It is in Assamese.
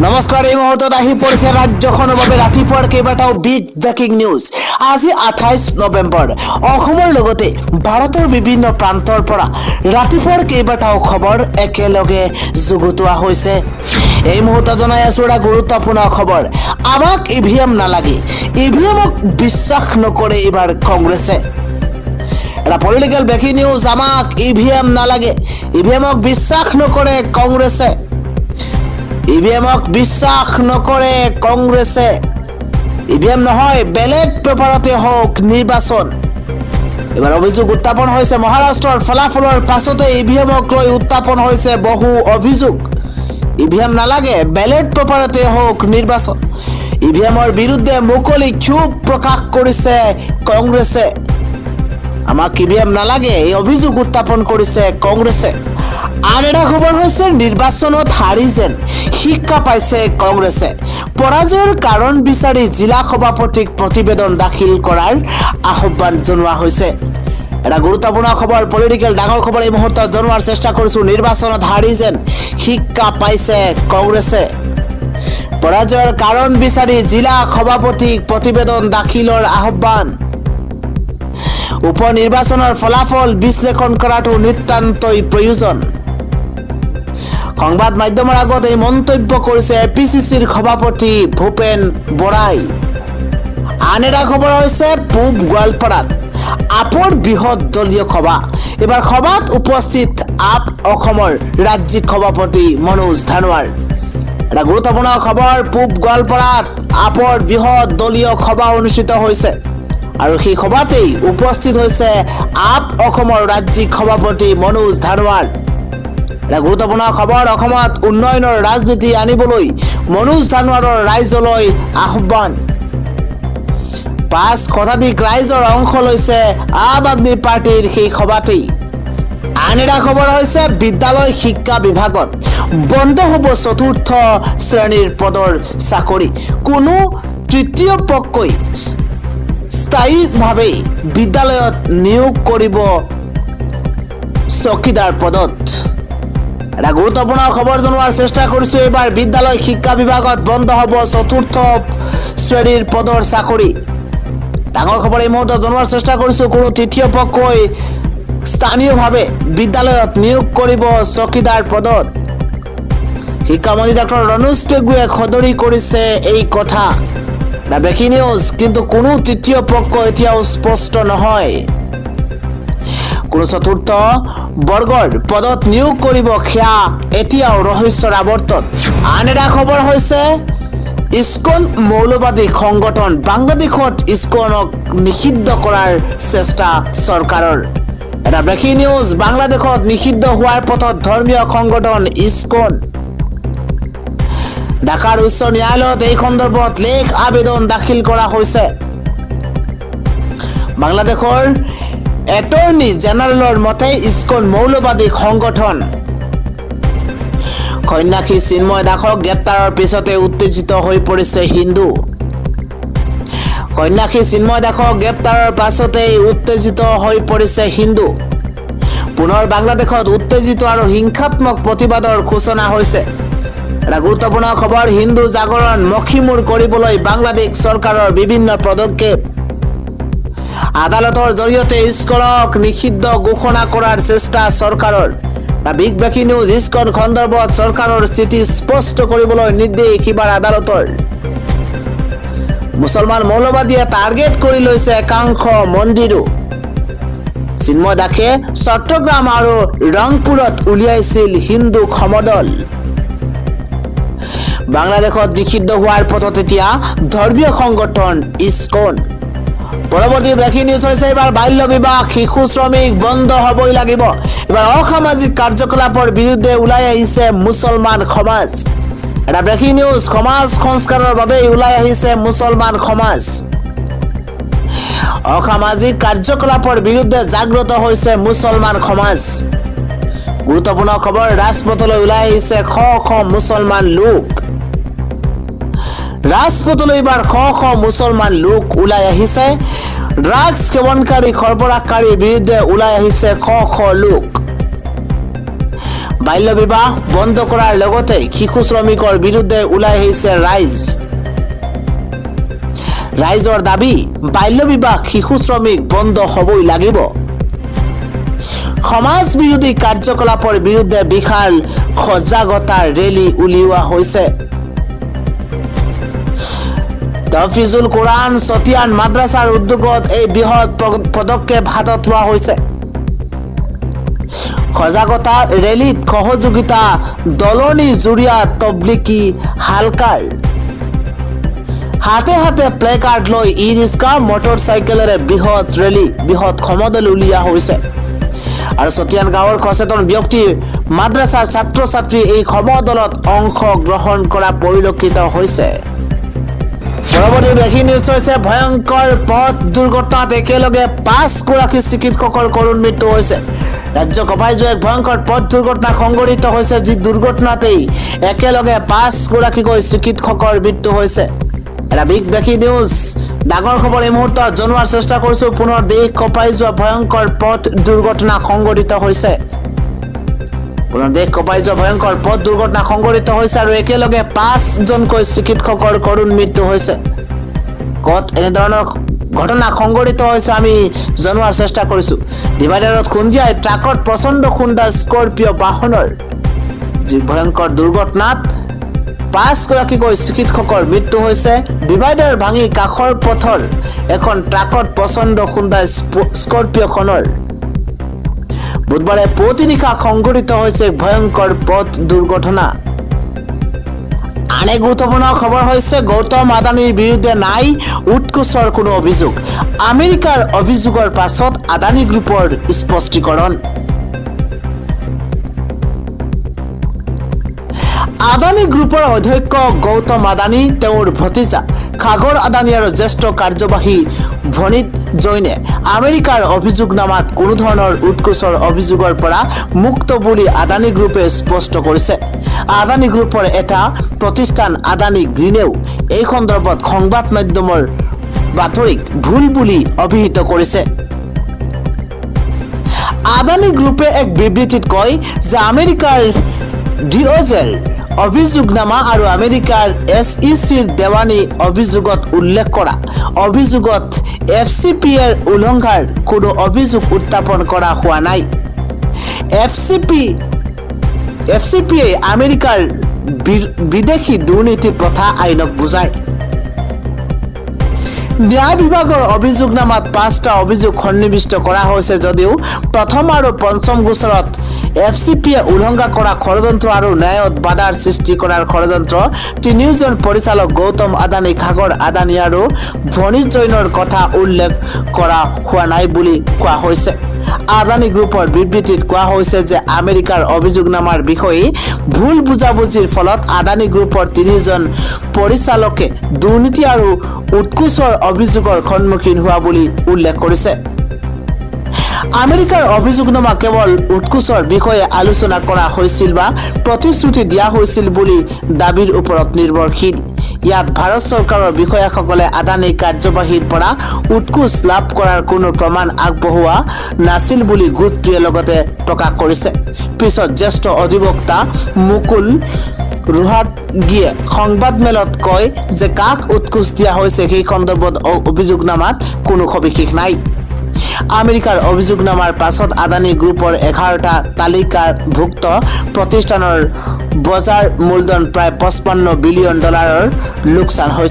নমস্কাৰ, এই মুহূৰ্তত আহি পৰিছে ৰাজ্যখনৰ বাবে ৰাতিপুৱাৰ কেইবাটাও বিগ ব্ৰেকিং নিউজ। আজি 28 নৱেম্বৰ। অসমৰ লগতে ভাৰতৰ বিভিন্ন প্ৰান্তৰ পৰা ৰাতিপুৱাৰ কেইবাটাও খবৰ একেলগে যুগুতোৱা হৈছে। এই মুহূৰ্তত জনাই আছো এটা গুৰুত্বপূৰ্ণ খবৰ। আমাক ইভিএম নালাগে, ইভিএমক বিশ্বাস নকৰে এইবাৰ কংগ্ৰেছে। এটা পলিটিকেল ব্ৰেকিং নিউজ। আমাক ইভিএম নালাগে, ইভিএমক বিশ্বাস নকৰে কংগ্ৰেছে। ইভিএমক বিশ্বাস নকৰে কংগ্ৰেছে। ইভিএম নহয়, বেলেগ পেপাৰতে হওক নিৰ্বাচন। এবাৰ অভিযোগ উত্থাপন হৈছে মহাৰাষ্ট্ৰৰ ফলাফলৰ পাছতে ইভিএমক লৈ উত্থাপন হৈছে বহু অভিযোগ। ইভিএম নালাগে, বেলেগ পেপাৰতে হওক নিৰ্বাচন। ইভিএমৰ বিৰুদ্ধে মুকলি ক্ষোভ প্ৰকাশ কৰিছে কংগ্ৰেছে। আমাক ইভিএম নালাগে, এই অভিযোগ উত্থাপন কৰিছে কংগ্ৰেছে। আন এটা খবৰ হৈছে নিৰ্বাচনত হাৰি যেন শিক্ষা পাইছে কংগ্ৰেছে। পৰাজয়ৰ কাৰণ বিচাৰি জিলা সভাপতিক প্ৰতিবেদন দাখিল কৰাৰ আহ্বান জনোৱা হৈছে। এটা গুৰুত্বপূৰ্ণ খবৰ, পলিটিকেল ডাঙৰ খবৰ এই মুহূৰ্তত জনোৱাৰ চেষ্টা কৰিছো। নিৰ্বাচনত হাৰি যেন শিক্ষা পাইছে কংগ্ৰেছে। পৰাজয়ৰ কাৰণ বিচাৰি জিলা সভাপতিক প্ৰতিবেদন দাখিলৰ আহ্বান। উপ নিৰ্বাচনৰ ফলাফল বিশ্লেষণ কৰাটো নিতান্তই প্ৰয়োজন। সংবাদ মাধ্যমৰ আগত এই মন্তব্য কৰিছে এপিচিচিৰ সভাপতি ভূপেন বৰাই। আন এটা খবৰ হৈছে পূব গোৱালপাৰাত আপৰ বৃহৎ দলীয় সভা। এইবাৰ সভাত উপস্থিত আপ অসমৰ ৰাজ্যিক সভাপতি মনোজ ধানোৱাৰ। এটা গুৰুত্বপূৰ্ণ খবৰ, পূব গোৱালপাৰাত আপৰ বৃহৎ দলীয় সভা অনুষ্ঠিত হৈছে আৰু সেই সভাতেই উপস্থিত হৈছে আপ অসমৰ ৰাজ্যিক সভাপতি মনোজ ধানোৱাৰ। এটা গুৰুত্বপূৰ্ণ খবৰ, অসমত উন্নয়নৰ ৰাজনীতি আনিবলৈ মনোজ ধানোৱাৰৰ ৰাইজলৈ আহ্বান। 5 শতাধিক ৰাইজৰ অংশ লৈছে আম আদমি পাৰ্টিৰ সেই সভাতেই। আন এটা খবৰ হৈছে বিদ্যালয় শিক্ষা বিভাগত বন্ধ হ'ব 4ৰ্থ শ্ৰেণীৰ পদৰ চাকৰি। কোনো তৃতীয় পক্ষই স্থায়ীভাৱে বিদ্যালয়ত নিয়োগ কৰিব চকীদাৰ পদত। এটা গুৰুত্বপূৰ্ণ খবৰ জনোৱাৰ চেষ্টা কৰিছো। এইবাৰ বিদ্যালয় শিক্ষা বিভাগত বন্ধ হ'ব 4ৰ্থ শ্ৰেণীৰ পদৰ চাকৰি। ডাঙৰ খবৰ এই মুহূৰ্তত জনোৱাৰ চেষ্টা কৰিছো। কোনো তৃতীয় পক্ষই স্থানীয়ভাৱে বিদ্যালয়ত নিয়োগ কৰিব চকীদাৰ পদত। শিক্ষামন্ত্ৰী ডক্টৰ ৰণোজ পেগুৱে সদৰি কৰিছে এই কথা। The breaking news. কিন্তু কোনো তৃতীয় পক্ষ এতিয়াও স্পষ্ট নহয়। কোনো 4ৰ্থ বৰ্গৰ পদত নিয়োগ কৰিব সেয়া এতিয়াও ৰহস্যৰ আৱৰ্তত। আন এটা খবৰ হৈছে ইস্কন মৌলবাদী সংগঠন। বাংলাদেশত ইস্কনক নিষিদ্ধ কৰাৰ চেষ্টা চৰকাৰৰ। এটা ব্ৰেকিং নিউজ। বাংলাদেশত নিষিদ্ধ হোৱাৰ পথত ধৰ্মীয় সংগঠন ইস্কন। ঢাকাৰ উচ্চ ন্যায়ালয়ত এই সন্দৰ্ভত লেখ আবেদন দাখিল কৰা হৈছে। বাংলাদেশৰ এটৰ্নি জেনেৰেলৰ মতে ইস্কন মৌলবাদী সংগঠন। সন্যাসী চিন্ময় দাসক গ্ৰেপ্তাৰৰ পিছতে উত্তেজিত হৈ পৰিছে হিন্দু। সন্যাসী চিন্ময় দাসক গ্ৰেপ্তাৰৰ পাছতেই উত্তেজিত হৈ পৰিছে হিন্দু। পুনৰ বাংলাদেশত উত্তেজিত আৰু হিংসাত্মক প্ৰতিবাদৰ সূচনা হৈছে। এটা গুৰুত্বপূৰ্ণ খবৰ, হিন্দু জাগৰণ মষিমূৰ কৰিবলৈ বাংলাদেশ চৰকাৰৰ বিভিন্ন পদক্ষেপ। আদালতৰ জৰিয়তে ইস্কনক নিষিদ্ধ ঘোষণা কৰাৰ চেষ্টা চৰকাৰৰ। Big breaking news. ইস্কন সন্দৰ্ভত চৰকাৰৰ স্থিতি স্পষ্ট কৰিবলৈ নিৰ্দেশ এইবাৰ আদালতৰ। মুছলমান মৌলবাদীয়ে টাৰ্গেট কৰি লৈছে একাংশ মন্দিৰো। চিন্ময় দাসে চট্টগ্ৰাম আৰু ৰংপুৰত উলিয়াইছিল হিন্দু সমদল। বাংলাদেশত নিষিদ্ধ হোৱাৰ পথত এতিয়া ধৰ্মীয় সংগঠন ইস্কন। পৰৱৰ্তী ব্ৰেকিং নিউজ হৈছে এইবাৰ বাল্য বিবাহ, শিশু শ্ৰমিক বন্ধ হ'বই লাগিব। এইবাৰ অসামাজিক কাৰ্যকলাপৰ বিৰুদ্ধে ওলাই আহিছে মুছলমান সমাজ। এটা ব্ৰেকিং নিউজ। সমাজ সংস্কাৰৰ বাবে ওলাই আহিছে মুছলমান সমাজ। অসামাজিক কাৰ্যকলাপৰ বিৰুদ্ধে জাগ্ৰত হৈছে মুছলমান সমাজ। গুৰুত্বপূৰ্ণ খবৰ, ৰাজপথলৈ ওলাই আহিছে শ শ মুছলমান লোক। ৰাজপথলৈ এইবাৰ শ শ মুছলমান লোক ওলাই আহিছে। ড্ৰাগছ সেৱনকাৰী সৰবৰাহকাৰীৰ বিৰুদ্ধে ওলাই আহিছে শ শ লোক। বাল্য বিবাহ বন্ধ কৰাৰ লগতে শিশু শ্ৰমিকৰ বিৰুদ্ধে ওলাই আহিছে ৰাইজৰ দাবী বাল্য বিবাহ শিশু শ্ৰমিক বন্ধ হ'বই লাগিব। সমাজ বিৰোধী কাৰ্যকলাপৰ বিৰুদ্ধে বিশাল সজাগতাৰ ৰেলী উলিওৱা হৈছে। তহফিজুল কোৰআন চতিয়ান মাদ্ৰাছাৰ উদ্যোগত এই বৃহৎ পদক্ষেপ হাতত লোৱা হৈছে। সজাগতা ৰেলীত সহযোগিতা দলনি জুৰিয়া তবলিগী হালকাৰ হাতে হাতে প্লে কাৰ্ড লৈ ই ৰিক্সা মটৰ চাইকেলেৰে বৃহৎ ৰেলী বৃহৎ সমদল উলিওৱা হৈছে। আৰু চতিয়ান গাঁৱৰ সচেতন ব্যক্তি মাদ্ৰাছাৰ ছাত্ৰ ছাত্ৰী এই সমদলত অংশগ্ৰহণ কৰা পৰিলক্ষিত হৈছে। পৰৱৰ্তী ব্ৰেকিং নিউজ হৈছে ভয়ংকৰ পথ দুৰ্ঘটনাত একেলগে 5 গৰাকী চিকিৎসকৰ কৰুণ মৃত্যু হৈছে। ৰাজ্য কঁপাই যোৱা এক ভয়ংকৰ পথ দুৰ্ঘটনা সংঘটিত হৈছে, যি দুৰ্ঘটনাতেই একেলগে 5 গৰাকীকৈ চিকিৎসকৰ মৃত্যু হৈছে। এটা বিগ ব্ৰেকিং নিউজ ডাঙৰ খবৰ এই মুহূৰ্তত জনোৱাৰ চেষ্টা কৰিছো। পুনৰ দেশ কঁপাই যোৱা ভয়ংকৰ পথ দুৰ্ঘটনা সংঘটিত হৈছে। আৰু একেলগে 5 জনকৈ চিকিৎসকৰ কৰুণ মৃত্যু হৈছে। ক'ত এনেধৰণৰ ঘটনা সংঘটিত হৈছে আমি জনোৱাৰ চেষ্টা কৰিছো। ডিভাইডাৰত খুন্দিয়াই ট্ৰাকত প্ৰচণ্ড খুন্দা স্কৰপিঅ' বাহনৰ যি ভয়ংকৰ দুৰ্ঘটনাত 5 গৰাকীকৈ চিকিৎসকৰ মৃত্যু হৈছে। ডিভাইডাৰ ভাঙি কাষৰ পথৰ এখন ট্ৰাকত প্ৰচণ্ড খুন্দা স্কৰপিঅ'খনৰ বুধবাৰে পুৱতি নিশা সংঘটিত হৈছে ভয়ংকৰ পথ দুৰ্ঘটনা। আন এক গুৰুত্বপূৰ্ণ খবৰ হৈছে গৌতম আদানীৰ বিৰুদ্ধে নাই উৎকোচৰ কোনো অভিযোগ। আমেৰিকাৰ অভিযোগৰ পাছত আদানী গ্ৰুপৰ স্পষ্টীকৰণ। আদানী গ্ৰুপৰ অধ্যক্ষ গৌতম আদানী, তেওঁৰ ভতিজা সাগৰ আদানী আৰু জ্যেষ্ঠ কাৰ্যবাহী ভনীত জৈনে আমেৰিকাৰ অভিযোগনামাত কোনো ধৰণৰ উৎকোচৰ অভিযোগৰ পৰা মুক্ত বুলি আদানী গ্ৰুপে স্পষ্ট কৰিছে। আদানী গ্ৰুপৰ এটা প্ৰতিষ্ঠান আদানী গ্ৰীণেও এই সন্দৰ্ভত সংবাদ মাধ্যমৰ বাতৰিক ভুল বুলি অভিহিত কৰিছে। আদানী গ্ৰুপে এক বিবৃতিত কয় যে আমেৰিকাৰ ডিঅ'জেৰ অভিযোগনামা আৰু আমেৰিকাৰ SECৰ দেৱানী অভিযোগত উল্লেখ কৰা অভিযোগত FCPA উলংঘাৰ কোনো অভিযোগ উত্থাপন কৰা হোৱা নাই। FCPA আমেৰিকাৰ বিদেশী দুৰ্নীতি প্ৰথা আইনক বুজায়। ন্যায় বিভাগৰ অভিযোগনামাত 5টা অভিযোগ সন্নিৱিষ্ট কৰা হৈছে যদিও প্ৰথম আৰু পঞ্চম গোচৰত FCPA উলংঘা কৰা ষড়যন্ত্ৰ আৰু ন্যায়ত বাধাৰ সৃষ্টি কৰাৰ ষড়যন্ত্ৰ 3জন পৰিচালক গৌতম আদানী, সাগৰ আদানী আৰু ভনীত জৈনৰ কথা উল্লেখ কৰা হোৱা নাই বুলি কোৱা হৈছে। আদানী গ্ৰুপৰ বিবৃতিত কোৱা হৈছে যে আমেৰিকাৰ অভিযোগনামাৰ বিষয়ে ভুল বুজাবুজিৰ ফলত আদানী গ্ৰুপৰ 3জন পৰিচালকে দুৰ্নীতি আৰু উৎকোচৰ অভিযোগৰ সন্মুখীন হোৱা বুলি উল্লেখ কৰিছে। আমেৰিকাৰ অভিযোগনামা কেৱল উৎকোচৰ বিষয়ে আলোচনা কৰা হৈছিল বা প্ৰতিশ্ৰুতি দিয়া হৈছিল বুলি দাবীৰ ওপৰত নিৰ্ভৰশীল। ইয়াত ভাৰত চৰকাৰৰ বিষয়াসকলে আদানী কাৰ্যবাহীৰ পৰা উৎকোচ লাভ কৰাৰ কোনো প্ৰমাণ আগবঢ়োৱা নাছিল বুলি গোটটোৱে লগতে প্ৰকাশ কৰিছে। পিছত জ্যেষ্ঠ অধিবক্তা মুকুল ৰোহাটগীয়ে সংবাদমেলত কয় যে কাক উৎকোচ দিয়া হৈছে সেই সন্দৰ্ভত অভিযোগনামাত কোনো সবিশেষ নাই। আমেৰিকাৰ অভিযোগনামাৰ পাছত আদানী গ্ৰুপৰ 11টা তালিকাভুক্ত প্ৰতিষ্ঠানৰ বজাৰ মূলধন প্ৰায় $55 বিলিয়ন লোকচান হৈছে।